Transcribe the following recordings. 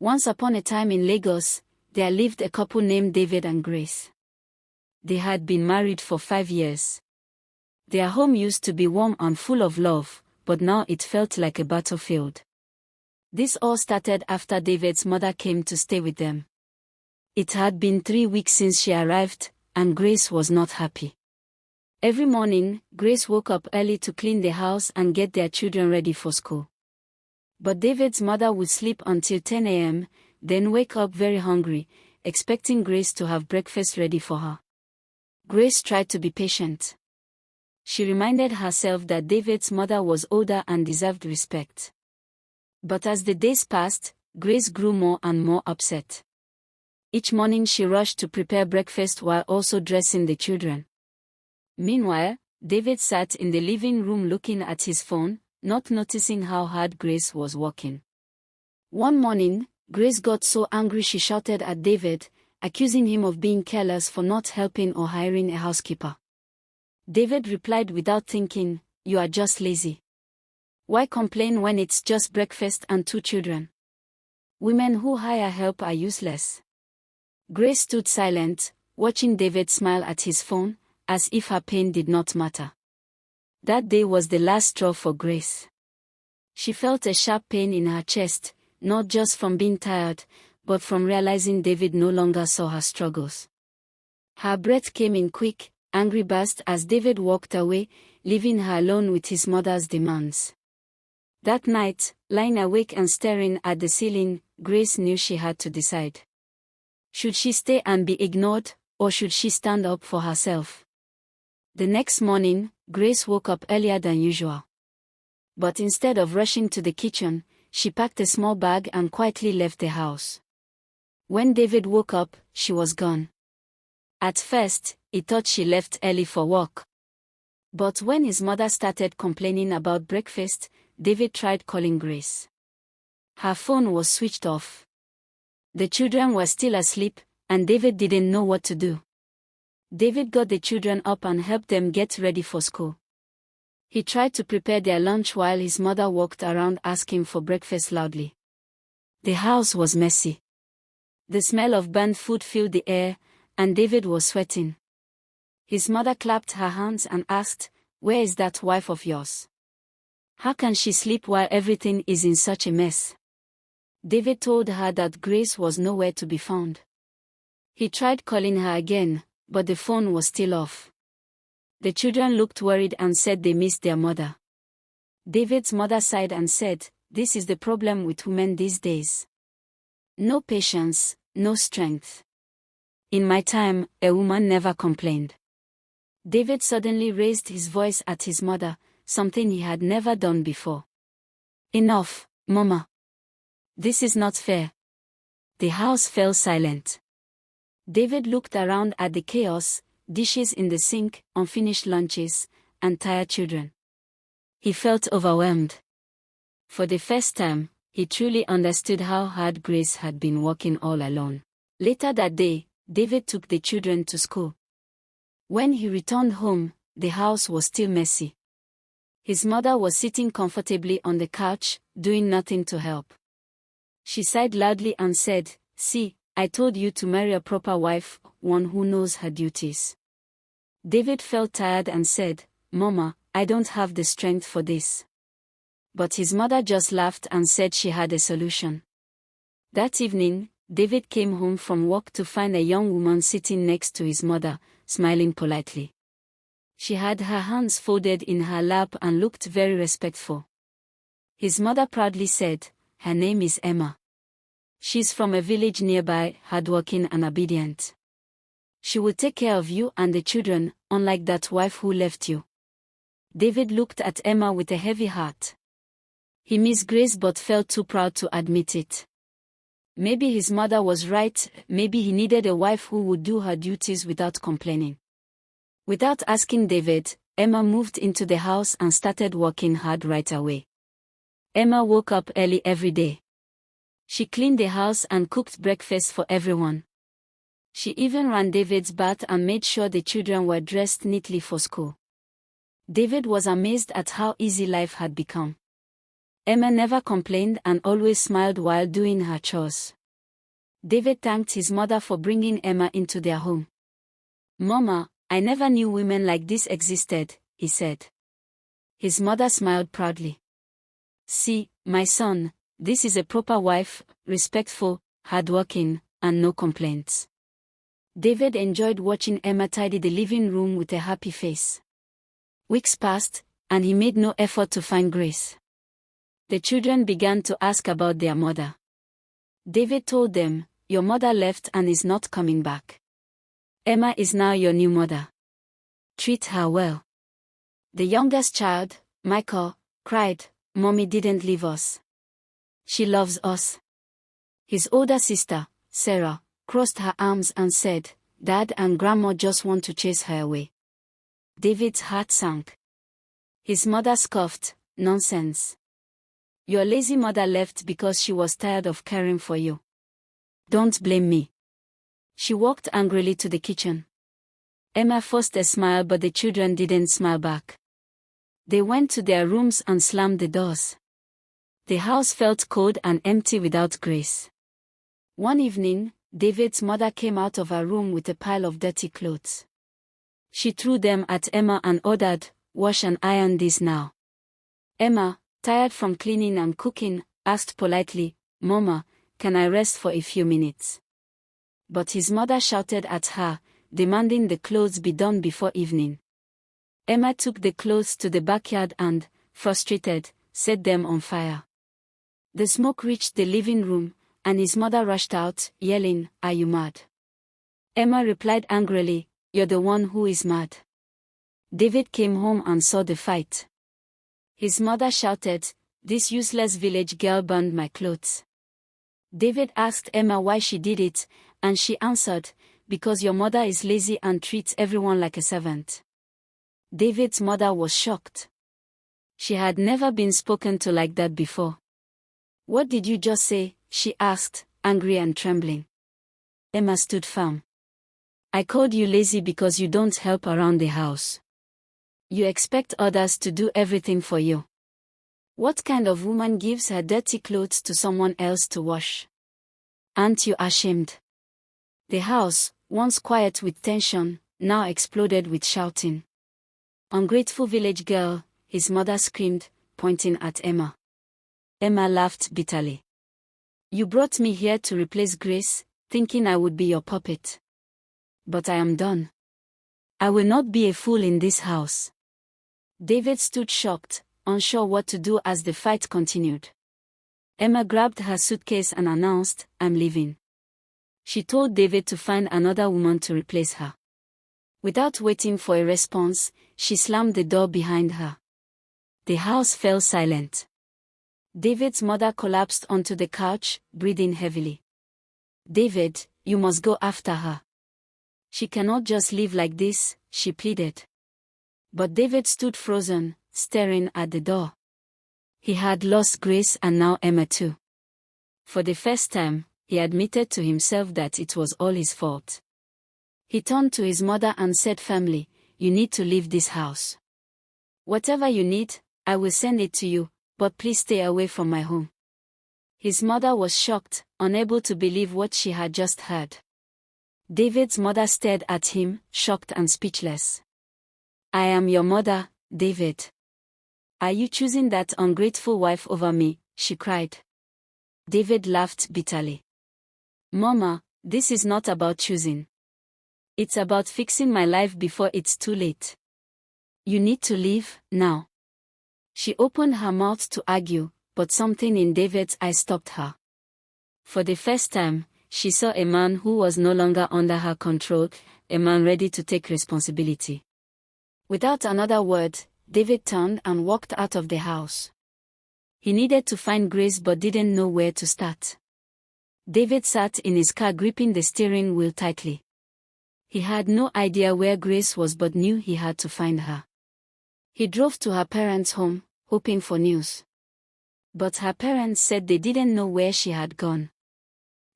Once upon a time in Lagos, there lived a couple named David and Grace. They had been married for 5 years. Their home used to be warm and full of love, but now it felt like a battlefield. This all started after David's mother came to stay with them. It had been 3 weeks since she arrived, and Grace was not happy. Every morning, Grace woke up early to clean the house and get their children ready for school. But David's mother would sleep until 10 a.m., then wake up very hungry, expecting Grace to have breakfast ready for her. Grace tried to be patient. She reminded herself that David's mother was older and deserved respect. But as the days passed, Grace grew more and more upset. Each morning she rushed to prepare breakfast while also dressing the children. Meanwhile, David sat in the living room looking at his phone, not noticing how hard Grace was working. One morning, Grace got so angry she shouted at David, accusing him of being careless for not helping or hiring a housekeeper. David replied without thinking, "You are just lazy. Why complain when it's just breakfast and 2 children? Women who hire help are useless." Grace stood silent, watching David smile at his phone, as if her pain did not matter. That day was the last straw for Grace. She felt a sharp pain in her chest, not just from being tired, but from realizing David no longer saw her struggles. Her breath came in quick, angry bursts as David walked away, leaving her alone with his mother's demands. That night, lying awake and staring at the ceiling, Grace knew she had to decide. Should she stay and be ignored, or should she stand up for herself? The next morning, Grace woke up earlier than usual. But instead of rushing to the kitchen, she packed a small bag and quietly left the house. When David woke up, she was gone. At first, he thought she left early for work. But when his mother started complaining about breakfast, David tried calling Grace. Her phone was switched off. The children were still asleep, and David didn't know what to do. David got the children up and helped them get ready for school. He tried to prepare their lunch while his mother walked around asking for breakfast loudly. The house was messy. The smell of burnt food filled the air, and David was sweating. His mother clapped her hands and asked, "Where is that wife of yours? How can she sleep while everything is in such a mess?" David told her that Grace was nowhere to be found. He tried calling her again, but the phone was still off. The children looked worried and said they missed their mother. David's mother sighed and said, "This is the problem with women these days. No patience, no strength. In my time, a woman never complained." David suddenly raised his voice at his mother, something he had never done before. "Enough, Mama. This is not fair." The house fell silent. David looked around at the chaos, dishes in the sink, unfinished lunches, and tired children. He felt overwhelmed. For the first time, he truly understood how hard Grace had been working all alone. Later that day, David took the children to school. When he returned home, the house was still messy. His mother was sitting comfortably on the couch, doing nothing to help. She sighed loudly and said, "See, I told you to marry a proper wife, one who knows her duties." David felt tired and said, "Mama, I don't have the strength for this." But his mother just laughed and said she had a solution. That evening, David came home from work to find a young woman sitting next to his mother, smiling politely. She had her hands folded in her lap and looked very respectful. His mother proudly said, "Her name is Emma. She's from a village nearby, hardworking and obedient. She will take care of you and the children, unlike that wife who left you." David looked at Emma with a heavy heart. He missed Grace but felt too proud to admit it. Maybe his mother was right, maybe he needed a wife who would do her duties without complaining. Without asking David, Emma moved into the house and started working hard right away. Emma woke up early every day. She cleaned the house and cooked breakfast for everyone. She even ran David's bath and made sure the children were dressed neatly for school. David was amazed at how easy life had become. Emma never complained and always smiled while doing her chores. David thanked his mother for bringing Emma into their home. "Mama, I never knew women like this existed," he said. His mother smiled proudly. "See, my son, this is a proper wife, respectful, hardworking, and no complaints." David enjoyed watching Emma tidy the living room with a happy face. Weeks passed, and he made no effort to find Grace. The children began to ask about their mother. David told them, "Your mother left and is not coming back. Emma is now your new mother. Treat her well." The youngest child, Michael, cried, "Mommy didn't leave us. She loves us." His older sister, Sarah, crossed her arms and said, "Dad and Grandma just want to chase her away." David's heart sank. His mother scoffed, "Nonsense. Your lazy mother left because she was tired of caring for you. Don't blame me." She walked angrily to the kitchen. Emma forced a smile, but the children didn't smile back. They went to their rooms and slammed the doors. The house felt cold and empty without Grace. One evening, David's mother came out of her room with a pile of dirty clothes. She threw them at Emma and ordered, "Wash and iron these now." Emma, tired from cleaning and cooking, asked politely, "Mama, can I rest for a few minutes?" But his mother shouted at her, demanding the clothes be done before evening. Emma took the clothes to the backyard and, frustrated, set them on fire. The smoke reached the living room, and his mother rushed out, yelling, "Are you mad?" Emma replied angrily, "You're the one who is mad." David came home and saw the fight. His mother shouted, "This useless village girl burned my clothes." David asked Emma why she did it, and she answered, "Because your mother is lazy and treats everyone like a servant." David's mother was shocked. She had never been spoken to like that before. "What did you just say?" she asked, angry and trembling. Emma stood firm. "I called you lazy because you don't help around the house. You expect others to do everything for you. What kind of woman gives her dirty clothes to someone else to wash? Aren't you ashamed?" The house, once quiet with tension, now exploded with shouting. "Ungrateful village girl," his mother screamed, pointing at Emma. Emma laughed bitterly. "You brought me here to replace Grace, thinking I would be your puppet. But I am done. I will not be a fool in this house." David stood shocked, unsure what to do as the fight continued. Emma grabbed her suitcase and announced, "I'm leaving." She told David to find another woman to replace her. Without waiting for a response, she slammed the door behind her. The house fell silent. David's mother collapsed onto the couch, breathing heavily. "David, you must go after her. She cannot just leave like this," she pleaded. But David stood frozen, staring at the door. He had lost Grace and now Emma too. For the first time, he admitted to himself that it was all his fault. He turned to his mother and said firmly, "You need to leave this house. Whatever you need, I will send it to you, but please stay away from my home." His mother was shocked, unable to believe what she had just heard. David's mother stared at him, shocked and speechless. "I am your mother, David. Are you choosing that ungrateful wife over me?" she cried. David laughed bitterly. "Mama, this is not about choosing. It's about fixing my life before it's too late. You need to leave, now." She opened her mouth to argue, but something in David's eyes stopped her. For the first time, she saw a man who was no longer under her control, a man ready to take responsibility. Without another word, David turned and walked out of the house. He needed to find Grace but didn't know where to start. David sat in his car gripping the steering wheel tightly. He had no idea where Grace was but knew he had to find her. He drove to her parents' home, hoping for news. But her parents said they didn't know where she had gone.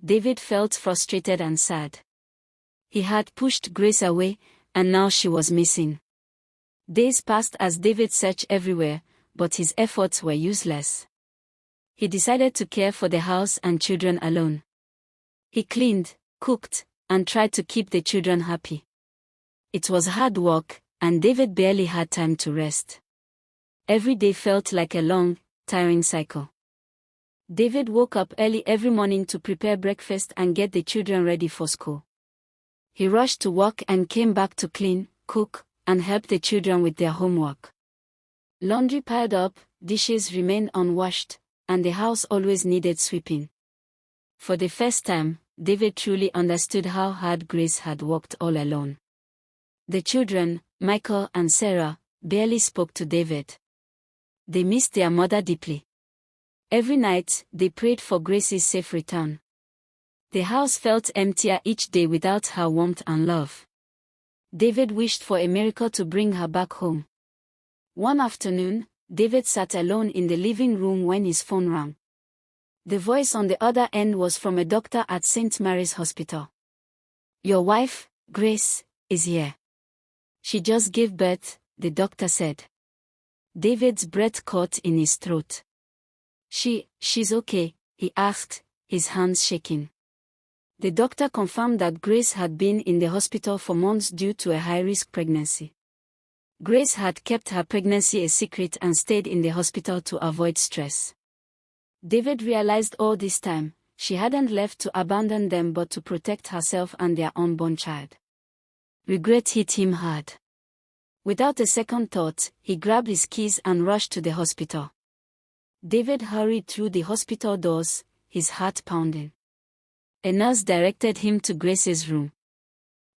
David felt frustrated and sad. He had pushed Grace away, and now she was missing. Days passed as David searched everywhere, but his efforts were useless. he decided to care for the house and children alone. He cleaned, cooked, and tried to keep the children happy. It was hard work, and David barely had time to rest. Every day felt like a long, tiring cycle. David woke up early every morning to prepare breakfast and get the children ready for school. He rushed to work and came back to clean, cook, and help the children with their homework. Laundry piled up, dishes remained unwashed, and the house always needed sweeping. For the first time, David truly understood how hard Grace had worked all alone. The children, Michael and Sarah, barely spoke to David. They missed their mother deeply. Every night, they prayed for Grace's safe return. The house felt emptier each day without her warmth and love. David wished for a miracle to bring her back home. One afternoon, David sat alone in the living room when his phone rang. The voice on the other end was from a doctor at St. Mary's Hospital. "Your wife, Grace, is here. She just gave birth," the doctor said. David's breath caught in his throat. She's okay?" he asked, his hands shaking. The doctor confirmed that Grace had been in the hospital for months due to a high-risk pregnancy. Grace had kept her pregnancy a secret and stayed in the hospital to avoid stress. David realized all this time, she hadn't left to abandon them but to protect herself and their unborn child. Regret hit him hard. Without a second thought, he grabbed his keys and rushed to the hospital. David hurried through the hospital doors, his heart pounding. A nurse directed him to Grace's room.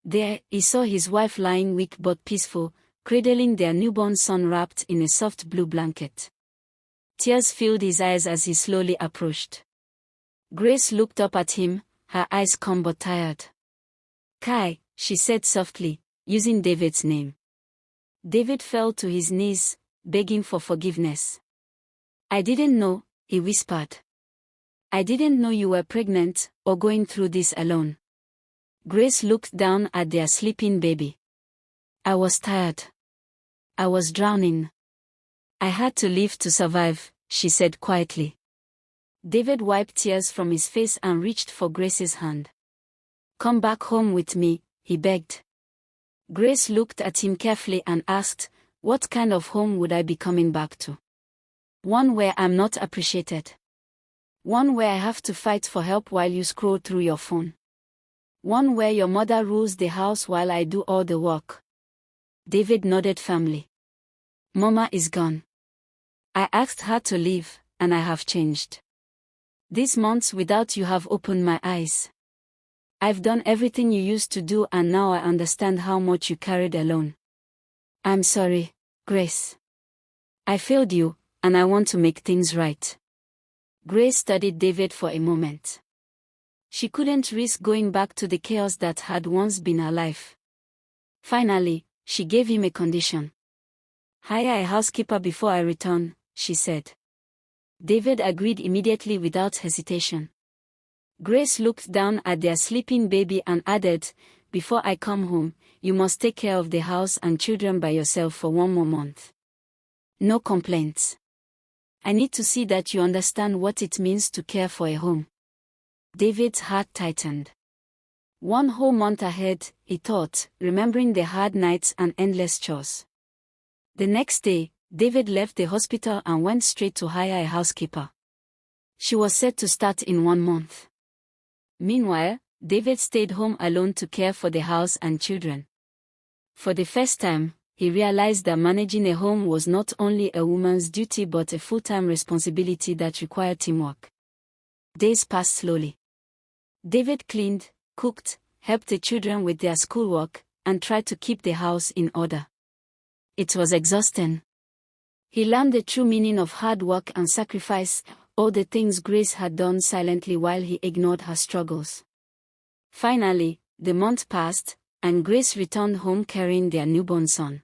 There, he saw his wife lying weak but peaceful, cradling their newborn son wrapped in a soft blue blanket. Tears filled his eyes as he slowly approached. Grace looked up at him, her eyes calm but tired. "Kai," she said softly, using David's name. David fell to his knees, begging for forgiveness. "I didn't know," he whispered. "I didn't know you were pregnant, or going through this alone." Grace looked down at their sleeping baby. "I was tired. I was drowning. I had to live to survive," she said quietly. David wiped tears from his face and reached for Grace's hand. "Come back home with me," he begged. Grace looked at him carefully and asked, "What kind of home would I be coming back to? One where I'm not appreciated? One where I have to fight for help while you scroll through your phone? One where your mother rules the house while I do all the work?" David nodded firmly. "Mama is gone. I asked her to leave, and I have changed. These months without you have opened my eyes. I've done everything you used to do and now I understand how much you carried alone. I'm sorry, Grace. I failed you, and I want to make things right." Grace studied David for a moment. She couldn't risk going back to the chaos that had once been her life. Finally, she gave him a condition. "Hire a housekeeper before I return," she said. David agreed immediately without hesitation. Grace looked down at their sleeping baby and added, "Before I come home, you must take care of the house and children by yourself for 1 more month. No complaints. I need to see that you understand what it means to care for a home." David's heart tightened. 1 whole month ahead, he thought, remembering the hard nights and endless chores. The next day, David left the hospital and went straight to hire a housekeeper. She was set to start in 1 month. Meanwhile, David stayed home alone to care for the house and children. For the first time, he realized that managing a home was not only a woman's duty but a full-time responsibility that required teamwork. Days passed slowly. David cleaned, cooked, helped the children with their schoolwork, and tried to keep the house in order. It was exhausting. He learned the true meaning of hard work and sacrifice, all the things Grace had done silently while he ignored her struggles. Finally, the month passed, and Grace returned home carrying their newborn son.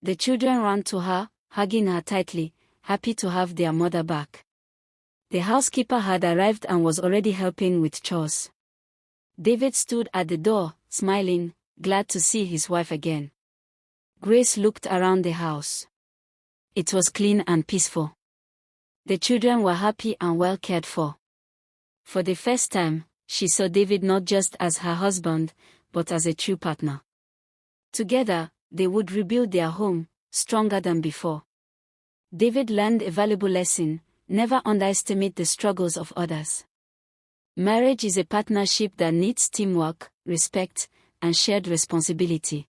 The children ran to her, hugging her tightly, happy to have their mother back. The housekeeper had arrived and was already helping with chores. David stood at the door, smiling, glad to see his wife again. Grace looked around the house. It was clean and peaceful. The children were happy and well cared for. For the first time, she saw David not just as her husband, but as a true partner. Together, they would rebuild their home, stronger than before. David learned a valuable lesson: never underestimate the struggles of others. Marriage is a partnership that needs teamwork, respect, and shared responsibility.